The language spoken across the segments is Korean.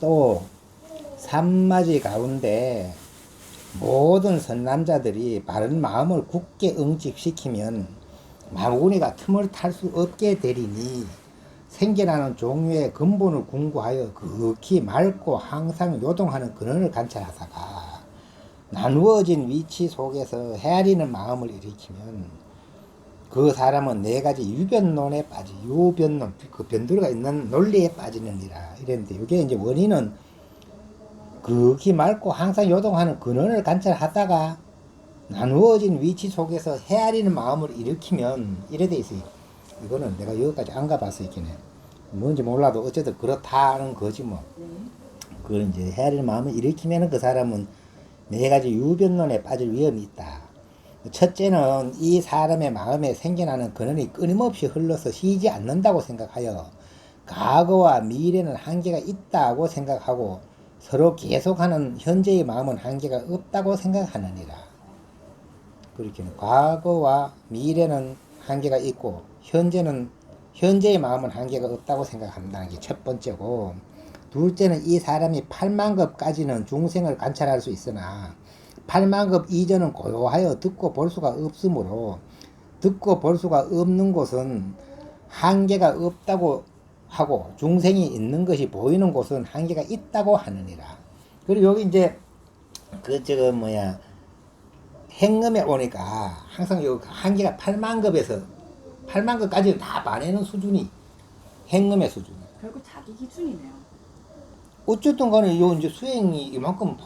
또 산맞이 가운데 모든 선남자들이 바른 마음을 굳게 응집시키면 마구니가 틈을 탈 수 없게 되리니 생겨나는 종류의 근본을 궁구하여 극히 맑고 항상 요동하는 근원을 관찰하다가 나누어진 위치 속에서 헤아리는 마음을 일으키면 그 사람은 네 가지 유변론에 빠지, 유변론, 그 변두리가 있는 논리에 빠지느니라. 이랬는데, 이게 이제 원인은 극히 맑고 항상 요동하는 근원을 관찰하다가 나누어진 위치 속에서 헤아리는 마음을 일으키면 이래 돼 있어요. 이거는 내가 여기까지 안 가봤어, 있긴 해. 뭔지 몰라도 어쨌든 그렇다는 거지 뭐. 그걸 이제 헤아리는 마음을 일으키면 그 사람은 네 가지 유변론에 빠질 위험이 있다. 첫째는 이 사람의 마음에 생겨나는 근원이 끊임없이 흘러서 쉬지 않는다고 생각하여 과거와 미래는 한계가 있다고 생각하고 서로 계속하는 현재의 마음은 한계가 없다고 생각하느니라. 그렇게는 과거와 미래는 한계가 있고 현재의 마음은 한계가 없다고 생각한다는 게 첫 번째고, 둘째는 이 사람이 8만급까지는 중생을 관찰할 수 있으나 8만급 이전은 고요하여 듣고 볼 수가 없으므로 듣고 볼 수가 없는 곳은 한계가 없다고 하고 중생이 있는 것이 보이는 곳은 한계가 있다고 하느니라. 그리고 여기 이제 행음에 오니까 항상 요 한계가 8만급까지는 다 봐내는 수준이 행음의 수준. 결국 자기 기준이네요. 어쨌든 간에 요 이제 수행이 이만큼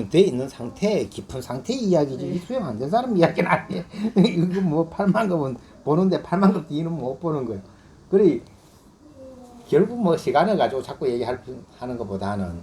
돼 있는 상태, 깊은 상태 이야기지. 이 수행 안 된 사람 이야기는 아니에요. 이거 뭐 8만급은 보는데 8만급 뒤는 못 보는 거예요. 그래, 결국 뭐 시간을 가지고 자꾸 하는 것보다는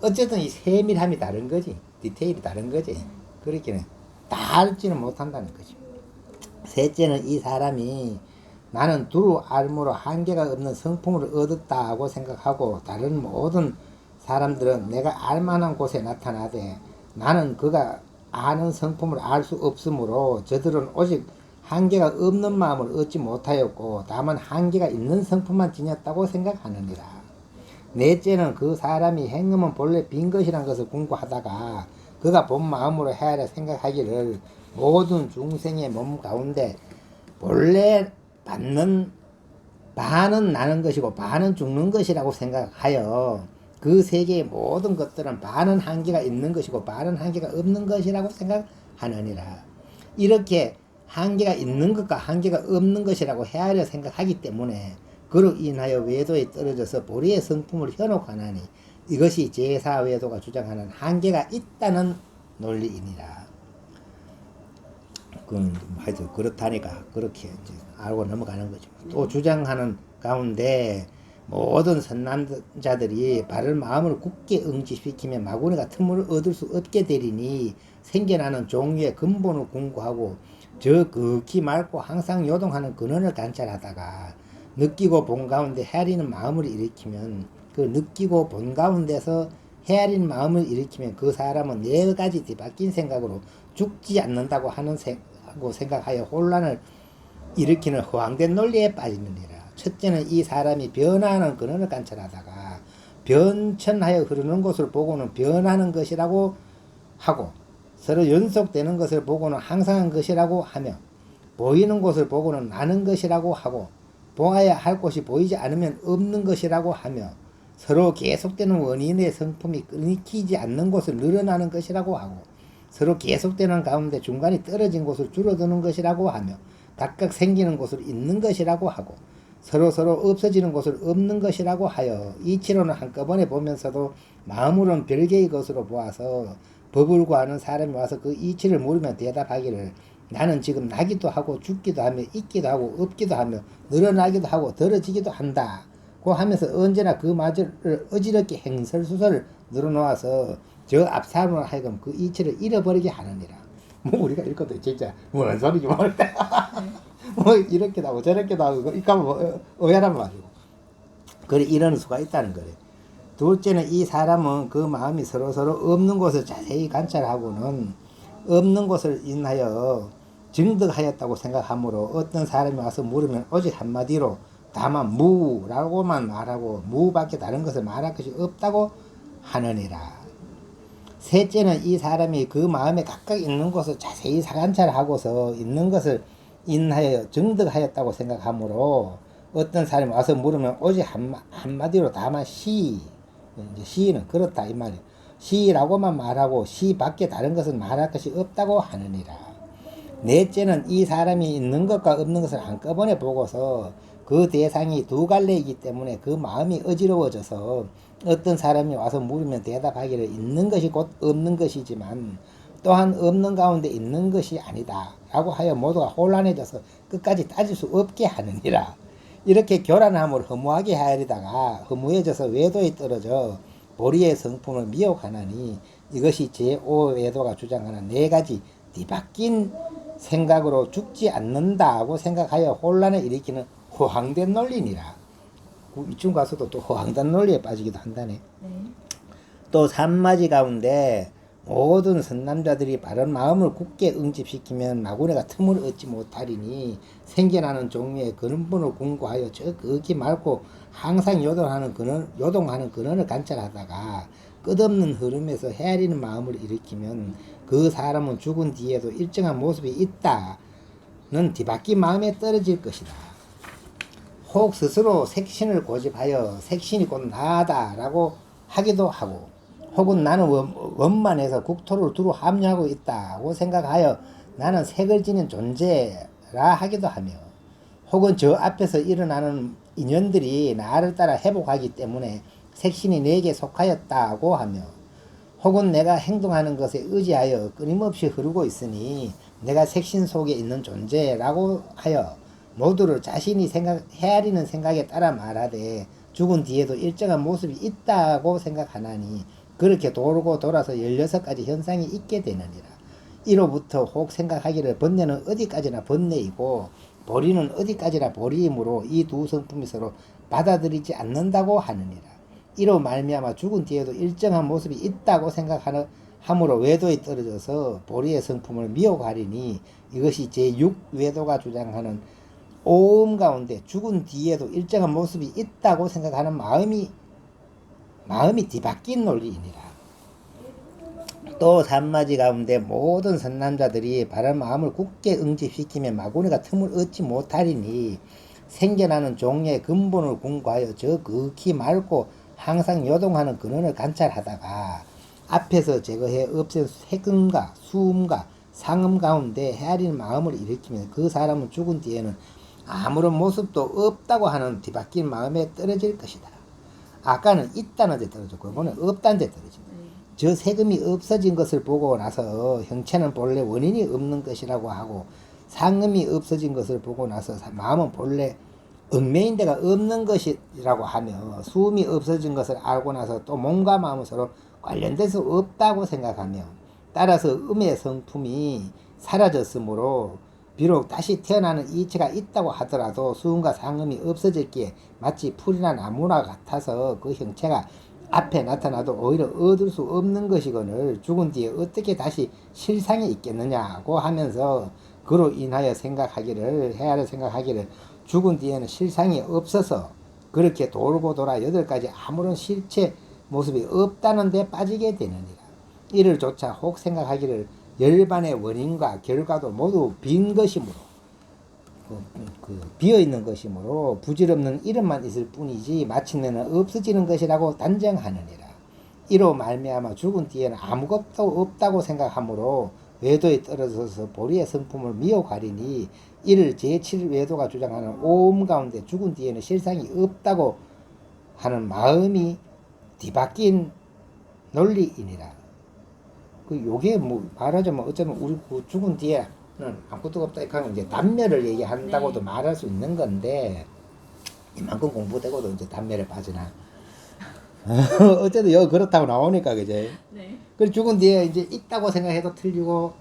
어쨌든 이 세밀함이 다른 거지. 디테일이 다른 거지. 그렇게는 다 알지는 못한다는 거지. 셋째는 이 사람이 나는 두루 알므로 한계가 없는 성품을 얻었다고 생각하고 다른 모든 사람들은 내가 알만한 곳에 나타나되 나는 그가 아는 성품을 알 수 없으므로 저들은 오직 한계가 없는 마음을 얻지 못하였고 다만 한계가 있는 성품만 지녔다고 생각하느니라. 넷째는 그 사람이 행음은 본래 빈 것이란 것을 궁구하다가 그가 본 마음으로 헤아려 생각하기를 모든 중생의 몸 가운데 본래 반은 나는 것이고 반은 죽는 것이라고 생각하여 그 세계의 모든 것들은 반은 한계가 있는 것이고 반은 한계가 없는 것이라고 생각하느니라. 이렇게 한계가 있는 것과 한계가 없는 것이라고 헤아려 생각하기 때문에 그로 인하여 외도에 떨어져서 보리의 성품을 현혹하나니 이것이 제4외도가 주장하는 한계가 있다는 논리이니라. 그건 하여튼 그렇다니까 그렇게 이제 알고 넘어가는 거죠. 또 주장하는 가운데 모든 선남자들이 바른 마음을 굳게 응집시키면 마구니가 틈을 얻을 수 없게 되리니 생겨나는 종류의 근본을 궁구하고 저 극히 맑고 항상 요동하는 근원을 관찰하다가 느끼고 본 가운데 헤아리는 마음을 일으키면 그 느끼고 본 가운데서 헤아리는 마음을 일으키면 그 사람은 네 가지 뒤바뀐 생각으로 죽지 않는다고 생각하여 혼란을 일으키는 허황된 논리에 빠지느니라. 첫째는 이 사람이 변화하는 근원을 관찰하다가 변천하여 흐르는 것을 보고는 변하는 것이라고 하고 서로 연속되는 것을 보고는 항상한 것이라고 하며 보이는 것을 보고는 나는 것이라고 하고 보아야 할 곳이 보이지 않으면 없는 것이라고 하며 서로 계속되는 원인의 성품이 끊이지 않는 곳을 늘어나는 것이라고 하고 서로 계속되는 가운데 중간이 떨어진 곳을 줄어드는 것이라고 하며 각각 생기는 곳을 있는 것이라고 하고 서로 없어지는 곳을 없는 것이라고 하여 이치로는 한꺼번에 보면서도 마음으로는 별개의 것으로 보아서 법을 구하는 사람이 와서 그 이치를 물으면 대답하기를 나는 지금 나기도 하고 죽기도 하며 있기도 하고 없기도 하며 늘어나기도 하고 떨어지기도 한다 고 하면서 언제나 그 마저를 어지럽게 행설수설 늘어놓아서 저 앞사람으로 하여금 그 이치를 잃어버리게 하느니라. 뭐 우리가 읽어도 진짜 뭐는 소리지 모르겠다. 뭐 이렇게도 하고 저렇게도 하고 이까면 뭐 어야란 말이고 그래 이런 수가 있다는 거래. 둘째는 이 사람은 그 마음이 서로 없는 곳을 자세히 관찰하고는 없는 곳을 인하여 증득하였다고 생각하므로 어떤 사람이 와서 물으면 오직 한마디로 다만 무라고만 말하고 무밖에 다른 것을 말할 것이 없다고 하느니라. 셋째는 이 사람이 그 마음에 각각 있는 것을 자세히 사관찰하고서 있는 것을 인하여 정득하였다고 생각하므로 어떤 사람이 와서 물으면 오직 한마디로 다만 시, 이제 시는 그렇다 이 말이에요. 시라고만 말하고 시 밖에 다른 것은 말할 것이 없다고 하느니라. 넷째는 이 사람이 있는 것과 없는 것을 한꺼번에 보고서 그 대상이 두 갈래이기 때문에 그 마음이 어지러워져서 어떤 사람이 와서 물으면 대답하기를 있는 것이 곧 없는 것이지만 또한 없는 가운데 있는 것이 아니다 라고 하여 모두가 혼란해져서 끝까지 따질 수 없게 하느니라. 이렇게 교란함을 허무하게 하리다가 허무해져서 외도에 떨어져 보리의 성품을 미혹하나니 이것이 제5외도가 주장하는 네 가지 뒤바뀐 생각으로 죽지 않는다고 생각하여 혼란을 일으키는 호황된 논리니라. 이쯤 가서도 또 호황된 논리에 빠지기도 한다네. 또 산마지 가운데 모든 선남자들이 바른 마음을 굳게 응집시키면 마구네가 틈을 얻지 못하리니 생겨나는 종류의 근본을 궁구하여 저 극히 맑고 항상 요동하는 근원을 관찰하다가 끝없는 흐름에서 헤아리는 마음을 일으키면 그 사람은 죽은 뒤에도 일정한 모습이 있다는 뒤바뀐 마음에 떨어질 것이다. 혹 스스로 색신을 고집하여 색신이 곧 나다 라고 하기도 하고 혹은 나는 원만해서 국토를 두루 합류하고 있다고 생각하여 나는 색을 지닌 존재라 하기도 하며 혹은 저 앞에서 일어나는 인연들이 나를 따라 회복하기 때문에 색신이 내게 속하였다고 하며 혹은 내가 행동하는 것에 의지하여 끊임없이 흐르고 있으니 내가 색신 속에 있는 존재라고 하여 모두를 자신이 헤아리는 생각에 따라 말하되 죽은 뒤에도 일정한 모습이 있다고 생각하나니 그렇게 돌고 돌아서 16가지 현상이 있게 되느니라. 이로부터 혹 생각하기를 번뇌는 어디까지나 번뇌이고 보리는 어디까지나 보리이므로 이 두 성품이 서로 받아들이지 않는다고 하느니라. 이로 말미암아 죽은 뒤에도 일정한 모습이 있다고 생각함으로 외도에 떨어져서 보리의 성품을 미혹하리니 이것이 제6외도가 주장하는 오음 가운데 죽은 뒤에도 일정한 모습이 있다고 생각하는 마음이 뒤바뀐 논리이니라. 또 산마지 가운데 모든 선남자들이 바른 마음을 굳게 응집시키면 마구니가 틈을 얻지 못하리니 생겨나는 종의 근본을 궁구하여 저 극히 맑고 항상 요동하는 근원을 관찰하다가 앞에서 제거해 없앤 색음과 수음과 상음 가운데 헤아리는 마음을 일으키면 그 사람은 죽은 뒤에는 아무런 모습도 없다고 하는 뒤바뀐 마음에 떨어질 것이다. 아까는 있다는 데 떨어졌고 이번엔 없다는 데 떨어진다. 저 세금이 없어진 것을 보고 나서 형체는 본래 원인이 없는 것이라고 하고 상음이 없어진 것을 보고 나서 마음은 본래 얽매인 데가 없는 것이라고 하며 수음이 없어진 것을 알고 나서 또 몸과 마음은 서로 관련돼서 없다고 생각하며 따라서 음의 성품이 사라졌으므로 비록 다시 태어나는 이치가 있다고 하더라도 수음과 상음이 없어졌기에 마치 풀이나 나무나 같아서 그 형체가 앞에 나타나도 오히려 얻을 수 없는 것이거늘 죽은 뒤에 어떻게 다시 실상이 있겠느냐고 하면서 그로 인하여 헤아려 생각하기를 죽은 뒤에는 실상이 없어서 그렇게 돌고 돌아 8가지 아무런 실체 모습이 없다는 데 빠지게 되느니라. 이를 조차 혹 생각하기를 열반의 원인과 결과도 모두 빈 것이므로 비어있는 것이므로 부질없는 이름만 있을 뿐이지 마침내는 없어지는 것이라고 단정하느니라. 이로 말미암아 죽은 뒤에는 아무것도 없다고 생각하므로 외도에 떨어져서 보리의 성품을 미혹하리니 이를 제7외도가 주장하는 오음 가운데 죽은 뒤에는 실상이 없다고 하는 마음이 뒤바뀐 논리이니라. 요게 말하자면 어쩌면 우리 죽은 뒤에는 아무것도 없다 이렇게 하면 이제 단멸을 얘기한다고도 말할 수 있는 건데 이만큼 공부되고도 이제 단멸에 빠지나. 어쨌든 여기 그렇다고 나오니까 그제. 네. 그리고 죽은 뒤에 이제 있다고 생각해도 틀리고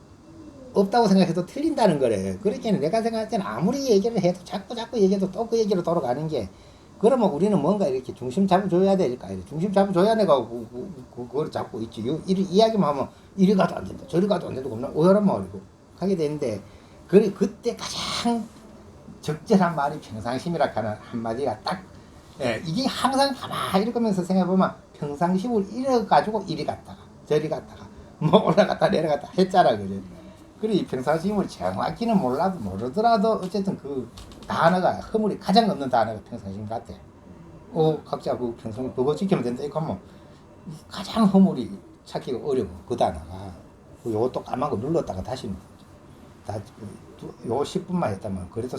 없다고 생각해도 틀린다는 거래. 그러니까 내가 생각할 때는 아무리 얘기를 해도 자꾸 얘기해도 또 그 얘기로 돌아가는 게 그러면 우리는 뭔가 이렇게 중심 잡아줘야 되니까 중심 잡아줘야 내가 그걸 잡고 있지. 이야기만 하면 이리 가도 안 된다 저리 가도 안 된다 겁나 오열한 말이고 하게 되는데 그때 가장 적절한 말이 평상심이라 하는 한마디가 딱 예, 이게 항상 가만히 이러면서 생각해보면 평상시를 이래가지고 이리 갔다가 저리 갔다가 뭐 올라갔다 내려갔다 했잖아. 그래. 그래, 이 평상시를 정확히는 몰라도 모르더라도 어쨌든 그 단어가 허물이 가장 없는 단어가 평상시인 것 같아. 각자 그 평상시 그거 지키면 된다. 이거 하면 가장 허물이 찾기가 어려워. 그 단어가. 요것도 까마고 눌렀다가 다시 요 10분만 했다면 그래도